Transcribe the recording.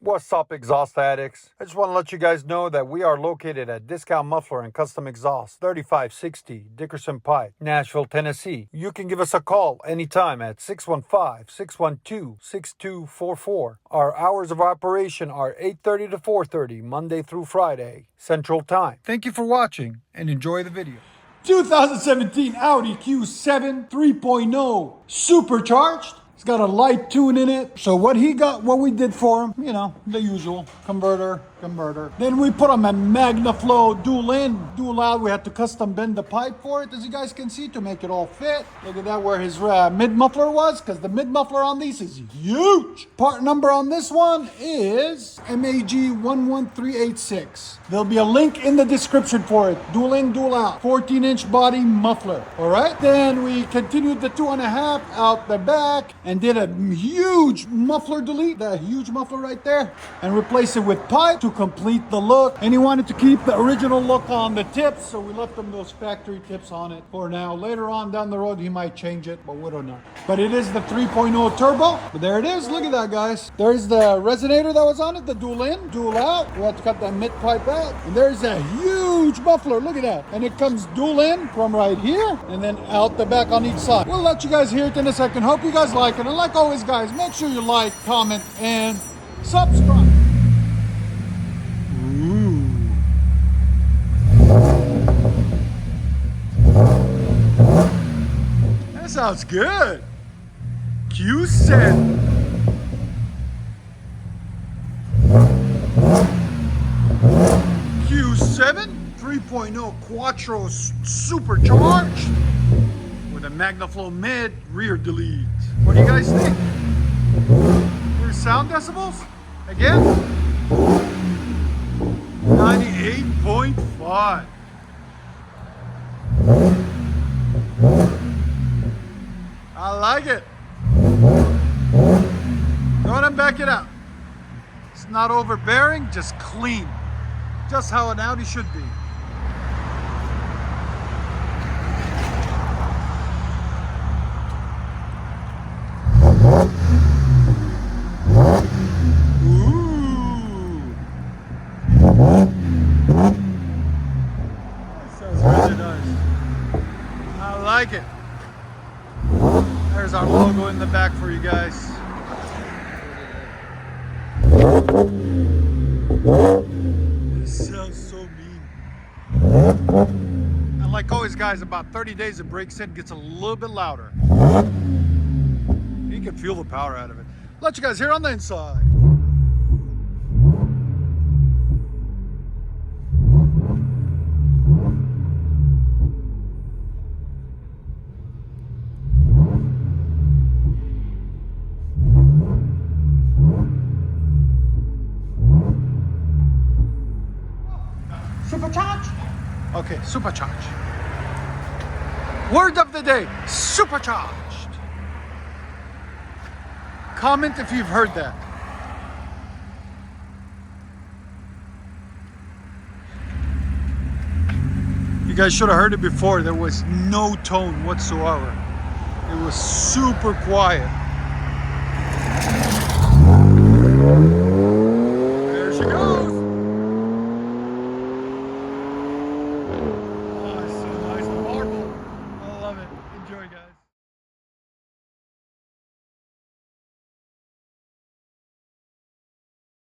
What's up, exhaust addicts? I just want to let you guys know that we are located at Discount Muffler and Custom Exhaust, 3560 Dickerson Pike, Nashville, Tennessee. You can give us a call anytime at 615-612-6244. Our hours of operation are 8:30 to 4:30, Monday through Friday, Central Time. Thank you for watching and enjoy the video. 2017 Audi Q7 3.0 supercharged. It's got a light tune in it. So what we did for him, you know, the usual converter. Then we put him a MAGNAFLOW dual in, dual out. We had to custom bend the pipe for it, as you guys can see, to make it all fit. Look at that, where his mid muffler was, because the mid muffler on these is huge. Part number on this one is MAG11386. There'll be a link in the description for it. Dual in, dual out, 14-inch body muffler. All right. Then we continued the 2.5 out the back and did a huge muffler delete, that huge muffler right there, and replace it with pipe to complete the look. And he wanted to keep the original look on the tips, so we left him those factory tips on it for now. Later on down the road he might change it, but we don't know. But it is the 3.0 turbo. But there it is. Look at that, guys. There's the resonator that was on it, the dual in, dual out. We had to cut that mid pipe out. And there's a huge muffler. Look at that. And it comes dual in from right here and then out the back on each side. We'll let you guys hear it in a second. Hope you guys like it. And like always, guys, make sure you like, comment, and subscribe. That sounds good. Q7. Q7 3.0 Quattro supercharged with a MAGNAFLOW mid rear delete. What do you guys think? Here's sound decibels again. 98.5. I like it. Go ahead and back it out. It's not overbearing, just clean. Just how an Audi should be. I like it. There's our logo in the back for you guys. This sounds so mean. And like always, guys, about 30 days it breaks in, gets a little bit louder. You can feel the power out of it. Let you guys hear on the inside. Supercharged? Okay, supercharged. Word of the day, supercharged. Comment if you've heard that. You guys should have heard it before. There was no tone whatsoever. It was super quiet.